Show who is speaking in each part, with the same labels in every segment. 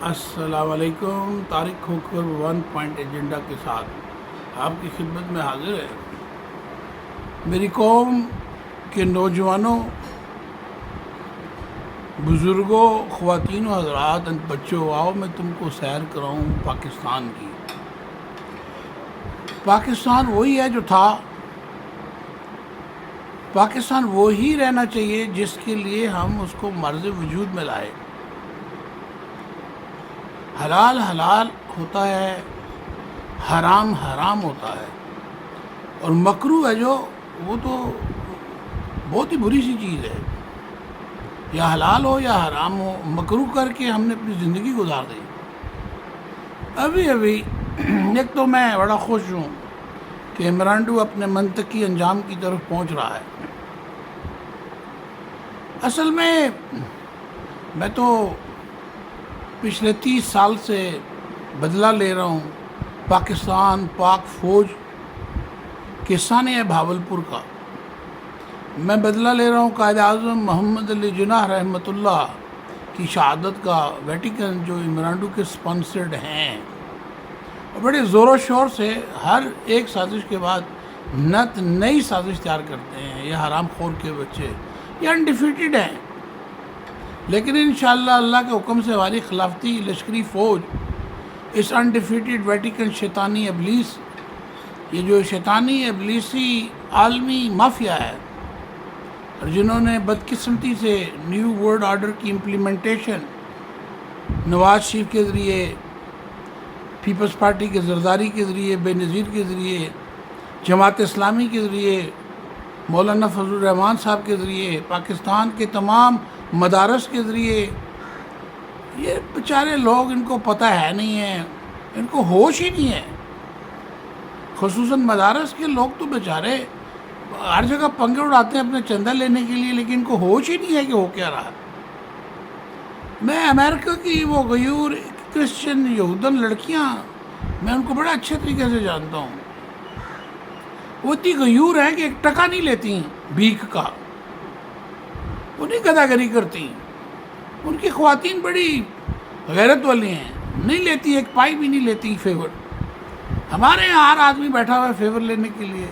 Speaker 1: السلام علیکم۔ Tariq Khokhar 1 point agenda کے ساتھ آپ کی خدمت میں حاضر ہے۔ میری قوم کے نوجوانوں، بزرگوں، خواتین و حضرات، بچوں، آؤ میں تم کو سیر کراؤں پاکستان کی۔ پاکستان وہی ہے جو تھا، پاکستان وہی رہنا چاہیے جس کے لیے ہم اس کو مرز وجود میں لائے۔ حلال حلال ہوتا ہے، حرام حرام ہوتا ہے، اور مکروہ ہے جو وہ تو بہت ہی بری سی چیز ہے۔ یا حلال ہو یا حرام ہو، مکروہ کر کے ہم نے اپنی زندگی گزار دی۔ ابھی ایک تو میں بڑا خوش ہوں کہ ایمرانڈو اپنے منطقی انجام کی طرف پہنچ رہا ہے۔ اصل میں تو پچھلے 30 سال سے بدلہ لے رہا ہوں پاکستان پاک فوج کے سانحہ بھاولپور کا۔ میں بدلہ لے رہا ہوں قائد اعظم محمد علی جناح رحمۃ اللہ کی شہادت کا، ویٹیکن جو ایمرانڈو کے سپانسرڈ ہیں، اور بڑے زور و شور سے ہر ایک سازش کے بعد نئی سازش تیار کرتے ہیں۔ یہ حرام خور کے بچے یہ انڈیفیٹڈ ہیں، لیکن انشاءاللہ اللہ کے حکم سے ہماری خلافتی لشکری فوج اس انڈیفیٹڈ ویٹیکن شیطانی ابلیس، یہ جو شیطانی ابلیسی عالمی مافیا ہے، اور جنہوں نے بدقسمتی سے نیو ورلڈ آرڈر کی امپلیمنٹیشن نواز شریف کے ذریعے، پیپلز پارٹی کے زرداری کے ذریعے، بے نظیر کے ذریعے، جماعت اسلامی کے ذریعے، مولانا فضل الرحمان صاحب کے ذریعے، پاکستان کے تمام مدارس کے ذریعے، یہ بیچارے لوگ، ان کو پتہ ہے نہیں ہے، ان کو ہوش ہی نہیں ہے۔ خصوصاً مدارس کے لوگ تو بیچارے ہر جگہ پنگے اڑاتے ہیں اپنے چندہ لینے کے لیے، لیکن ان کو ہوش ہی نہیں ہے کہ ہو کیا رہا ہے۔ میں امریکہ کی وہ غیور کرسچن یہودن لڑکیاں، میں ان کو بڑا اچھے طریقے سے جانتا ہوں۔ وہ اتنی غیور ہیں کہ 1 ٹکا نہیں لیتی بھیک کا، وہ نہیں گداگری کرتی۔ ان کی خواتین بڑی غیرت والی ہیں، نہیں لیتی 1 پائی بھی نہیں لیتی فیور۔ ہمارے یہاں ہر آدمی بیٹھا ہوا ہے فیور لینے کے لیے۔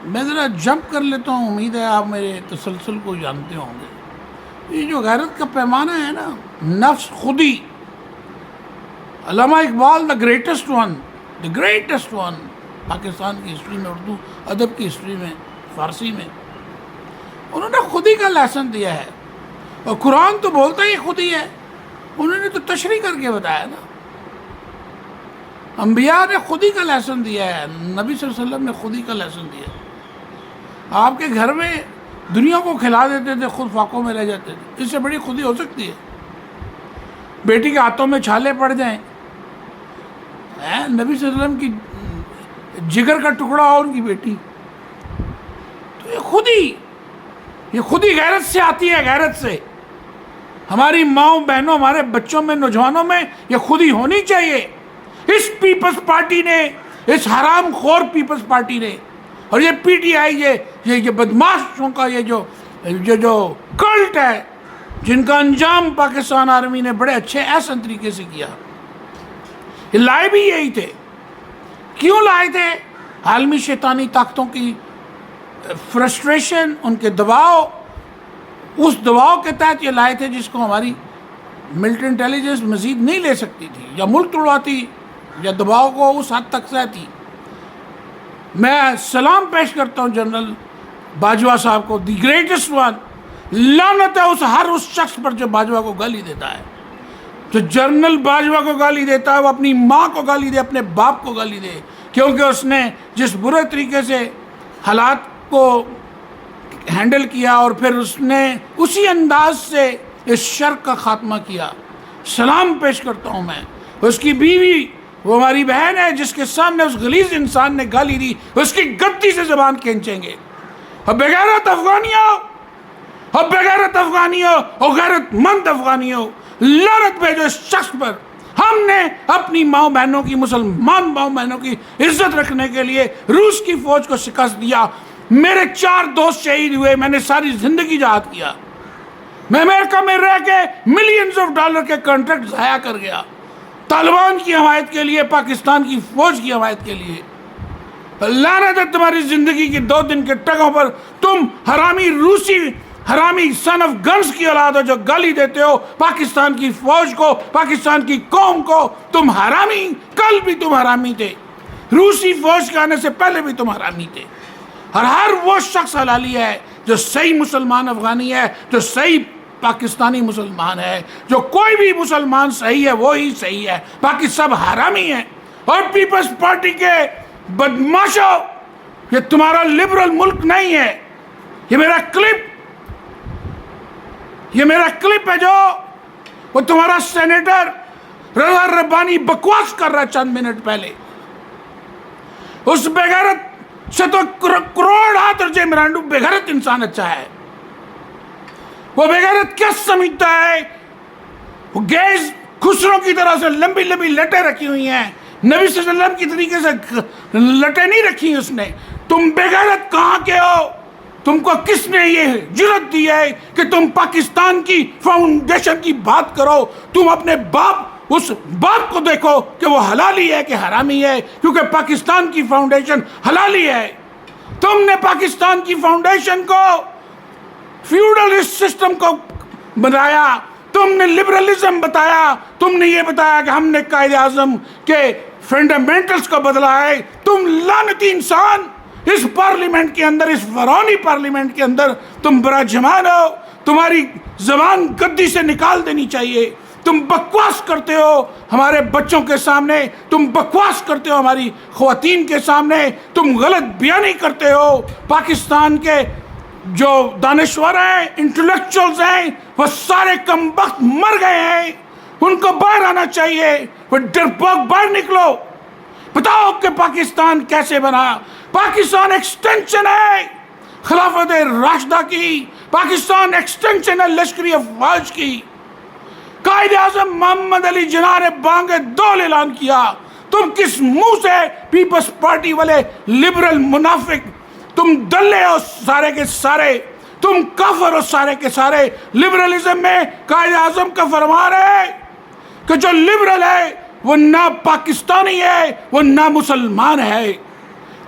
Speaker 1: میں ذرا جمپ کر لیتا ہوں، امید ہے آپ میرے تسلسل کو جانتے ہوں گے۔ یہ جو غیرت کا پیمانہ ہے نا، نفس خودی، علامہ Iqbal the greatest one Pakistan کی ہسٹری میں، اردو ادب کی ہسٹری میں، فارسی میں، انہوں نے خودی کا لیسن دیا ہے، اور قرآن تو بولتا ہی خودی ہے، انہوں نے تو تشریح کر کے بتایا نا۔ انبیاء نے خودی کا لیسن دیا ہے، نبی صلی اللہ علیہ وسلم نے خودی کا لیسن دیا ہے۔ آپ کے گھر میں دنیا کو کھلا دیتے تھے، خود فاقوں میں رہ جاتے تھے، اس سے بڑی خودی ہو سکتی ہے؟ بیٹی کے ہاتھوں میں چھالے پڑ جائیں، نبی صلی اللہ علیہ وسلم کی جگر کا ٹکڑا ہو ان کی بیٹی، تو یہ خودی غیرت سے آتی ہے، غیرت سے۔ ہماری ماؤں بہنوں، ہمارے بچوں میں، نوجوانوں میں یہ خودی ہونی چاہیے۔ اس پیپلز پارٹی نے، اس حرام خور پیپلز پارٹی نے، اور یہ پی ٹی آئی، یہ بدماشوں کا یہ جو کلٹ ہے، جن کا انجام پاکستان آرمی نے بڑے اچھے احسن طریقے سے کیا۔ یہ لائے بھی یہی تھے۔ کیوں لائے تھے؟ عالمی شیطانی طاقتوں کی فرسٹریشن، ان کے دباؤ، اس دباؤ کے تحت یہ لائے تھے جس کو ہماری ملٹری انٹیلیجنس مزید نہیں لے سکتی تھی، یا ملک توڑواتی، یا دباؤ کو اس حد تک سہتی۔ میں سلام پیش کرتا ہوں جنرل باجوہ صاحب کو، دی گریٹسٹ ون۔ لعنت ہے ہر اس شخص پر جو باجوہ کو گالی دیتا ہے، جو جنرل باجوہ کو گالی دیتا ہے، وہ اپنی ماں کو گالی دے، اپنے باپ کو گالی دے، کیونکہ اس نے جس برے طریقے سے حالات کو ہینڈل کیا، اور پھر اس نے اسی انداز سے اس شر کا خاتمہ کیا۔ سلام پیش کرتا ہوں میں۔ اس کی بیوی، وہ ہماری بہن ہے جس کے سامنے اس غلیظ انسان نے گالی دی، اس کی گدی سے زبان کھینچیں گے۔ اور بغیرت افغانیوں اور غیرت مند افغانیوں، لعنت بھیجو اس شخص پر۔ ہم نے اپنی ماؤں بہنوں کی، مسلمان ماؤں بہنوں کی عزت رکھنے کے لیے روس کی فوج کو شکست دیا۔ میرے 4 دوست شہید ہوئے، میں نے ساری زندگی جہاد کیا۔ میں امریکہ میں رہ کے ملینز آف ڈالر کے کانٹریکٹ ضائع کر گیا طالبان کی حمایت کے لیے، پاکستان کی فوج کی حمایت کے لیے۔ لعنت ہے تمہاری زندگی کی 2 دن کے ٹگوں پر۔ تم حرامی روسی، حرامی سن آف گنز کی اولاد ہو جو گالی دیتے ہو پاکستان کی فوج کو، پاکستان کی قوم کو۔ تم حرامی، کل بھی تم حرامی تھے، روسی فوج کے آنے سے پہلے بھی تم حرامی تھے۔ اور ہر وہ شخص حلالی ہے جو صحیح مسلمان افغانی ہے، جو صحیح پاکستانی مسلمان ہے، جو کوئی بھی مسلمان صحیح ہے وہی صحیح ہے، باقی سب حرامی ہیں۔ اور پیپلز پارٹی کے بدماشو، یہ تمہارا لبرل ملک نہیں ہے۔ یہ میرا کلپ ہے جو وہ تمہارا سینیٹر رضا ربانی بکواس کر رہا ہے چند منٹ پہلے۔ اس بےغیرت سے تو کروڑ ہاتھ اور جے مرانڈو بےغیرت انسان اچھا ہے۔ وہ بےغیرت کیا سمجھتا ہے؟ وہ گیز خسروں کی طرح سے لمبی لمبی لٹیں رکھی ہوئی ہیں، نبی صلی اللہ علیہ وسلم کی طریقے سے لٹیں نہیں رکھی اس نے۔ تم بےغیرت کہاں کے ہو؟ تم کو کس نے یہ جرأت دی ہے کہ تم پاکستان کی فاؤنڈیشن کی بات کرو؟ تم اپنے اس باپ کو دیکھو کہ وہ حلالی ہے کہ حرامی ہے، کیونکہ پاکستان کی فاؤنڈیشن حلالی ہے۔ تم نے پاکستان کی فاؤنڈیشن کو فیوڈل سسٹم کو بنایا، تم نے لبرلزم بتایا، تم نے یہ بتایا کہ ہم نے قائد اعظم کے فنڈامنٹلز کو بدلا ہے۔ تم لعنتی انسان، اس پارلیمنٹ کے اندر، اس فرعونی پارلیمنٹ کے اندر تم براجمان ہو۔ تمہاری زبان گدی سے نکال دینی چاہیے۔ تم بکواس کرتے ہو ہمارے بچوں کے سامنے، تم بکواس کرتے ہو ہماری خواتین کے سامنے، تم غلط بیانی کرتے ہو۔ پاکستان کے جو دانشور ہیں، انٹلیکچوئلز ہیں، وہ سارے کمبخت مر گئے ہیں، ان کو باہر آنا چاہیے۔ وہ ڈرپوک باہر نکلو، بتاؤ کہ پاکستان کیسے بنا۔ پاکستان ایکسٹینشن ہے خلافت راشدہ کی، پاکستان ایکسٹینشن ہے لشکری افواج کی۔ قائد اعظم محمد علی جناح نے بانگ دول اعلان کیا۔ تم کس منہ سے پیپلز پارٹی والے لبرل منافق، تم دلے ہو سارے کے سارے، تم کافر ہو سارے کے سارے۔ لبرلزم میں قائد اعظم کا فرمان ہے کہ جو لبرل ہے وہ نہ پاکستانی ہے، وہ نہ مسلمان ہے۔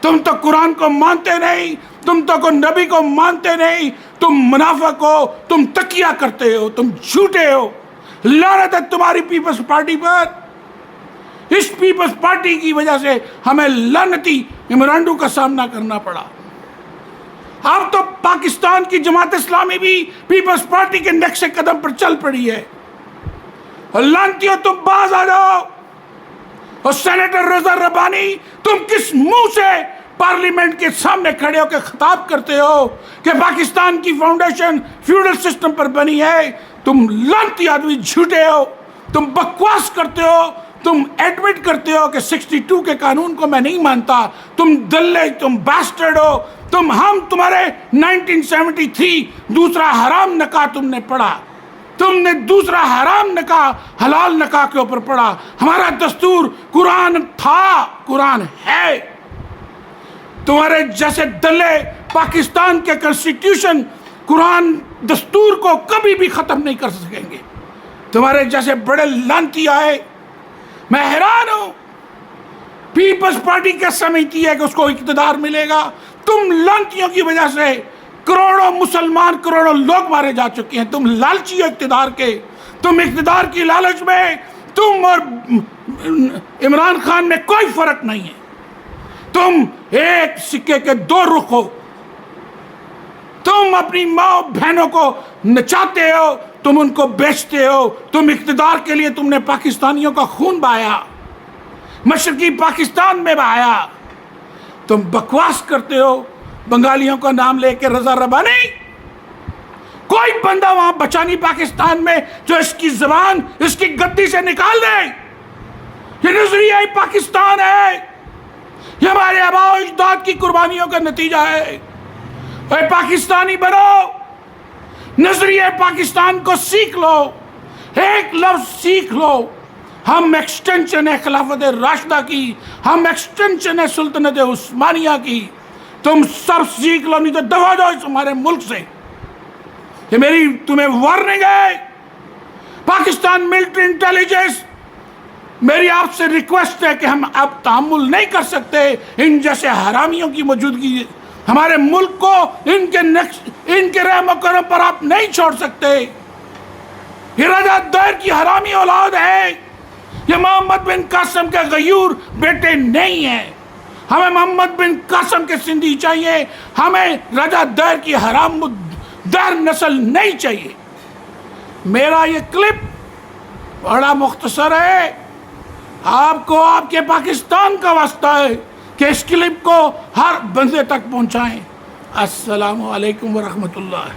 Speaker 1: تم تو قرآن کو مانتے نہیں، تم تو کو نبی کو مانتے نہیں، تم منافق ہو، تم تکیہ کرتے ہو، تم جھوٹے ہو۔ لعنت ہے تمہاری پیپلز پارٹی پر۔ اس پیپلز پارٹی کی وجہ سے ہمیں لعنتی میمورنڈم کا سامنا کرنا پڑا۔ اب تو پاکستان کی جماعت اسلامی بھی پیپلز پارٹی کے نقش قدم پر چل پڑی ہے۔ لعنتیوں تم باز آ جاؤ۔ اور سینیٹر رضا ربانی، تم کس منہ سے پارلیمنٹ کے سامنے کھڑے ہو کے خطاب کرتے ہو کہ پاکستان کی فاؤنڈیشن فیوڈل سسٹم پر بنی ہے؟ تم لعنتی آدمی جھوٹے ہو، تم بکواس کرتے ہو، تم ایڈمٹ کرتے ہو کہ 62 کے قانون کو میں نہیں مانتا۔ تم دلے، تم بیسٹرڈ ہو۔ ہم تمہارے 1973 دوسرا حرام نکاح تم نے پڑھا، تم نے دوسرا حرام نکاح حلال نکاح کے اوپر پڑھا۔ ہمارا دستور قرآن تھا، قرآن ہے۔ تمہارے جیسے دلے پاکستان کے کنسٹیٹیوشن، قرآن، دستور کو کبھی بھی ختم نہیں کر سکیں گے۔ تمہارے جیسے بڑے لعنتی آئے، میں حیران ہوں پیپلز پارٹی کیا سمجھتی ہے کہ اس کو اقتدار ملے گا؟ تم لعنتیوں کی وجہ سے کروڑوں مسلمان، کروڑوں لوگ مارے جا چکے ہیں۔ تم لالچی ہو اقتدار کے، تم اقتدار کی لالچ میں، تم اور عمران خان میں کوئی فرق نہیں ہے۔ تم ایک سکے کے 2 رخ ہو۔ تم اپنی ماں بہنوں کو نچاتے ہو، تم ان کو بیچتے ہو۔ تم اقتدار کے لیے تم نے پاکستانیوں کا خون بہایا، مشرقی پاکستان میں بہایا۔ تم بکواس کرتے ہو بنگالیوں کا نام لے کے رضا ربانی۔ کوئی بندہ وہاں بچانی پاکستان میں جو اس کی زبان اس کی گدی سے نکال دے۔ یہ نظریہ پاکستان ہے، یہ ہمارے آباء و اجداد کی قربانیوں کا نتیجہ ہے۔ اے پاکستانی بنو، نظریہ پاکستان کو سیکھ لو، ایک لفظ سیکھ لو۔ ہم ایکسٹینشن ہے خلافت راشدہ کی، ہم ایکسٹینشن ہے سلطنت عثمانیہ کی۔ تم سب سیکھ لو، نہیں تو دفع جاؤ اس ہمارے ملک سے۔ یہ میری تمہیں وارننگ ہے۔ پاکستان ملٹری انٹیلیجنس، میری آپ سے ریکویسٹ ہے کہ ہم اب تحمل نہیں کر سکتے ان جیسے حرامیوں کی موجودگی۔ ہمارے ملک کو ان کے رحم و کرم پر آپ نہیں چھوڑ سکتے۔ یہ رجا دیر کی حرامی اولاد ہے، یہ محمد بن قاسم کے غیور بیٹے نہیں ہیں۔ ہمیں محمد بن قاسم کے سندھی چاہیے، ہمیں رجا دیر کی حرام دیر نسل نہیں چاہیے۔ میرا یہ کلپ بڑا مختصر ہے، آپ کو آپ کے پاکستان کا واسطہ ہے کہ اس کلپ کو ہر بندے تک پہنچائیں۔ السلام علیکم ورحمۃ اللہ۔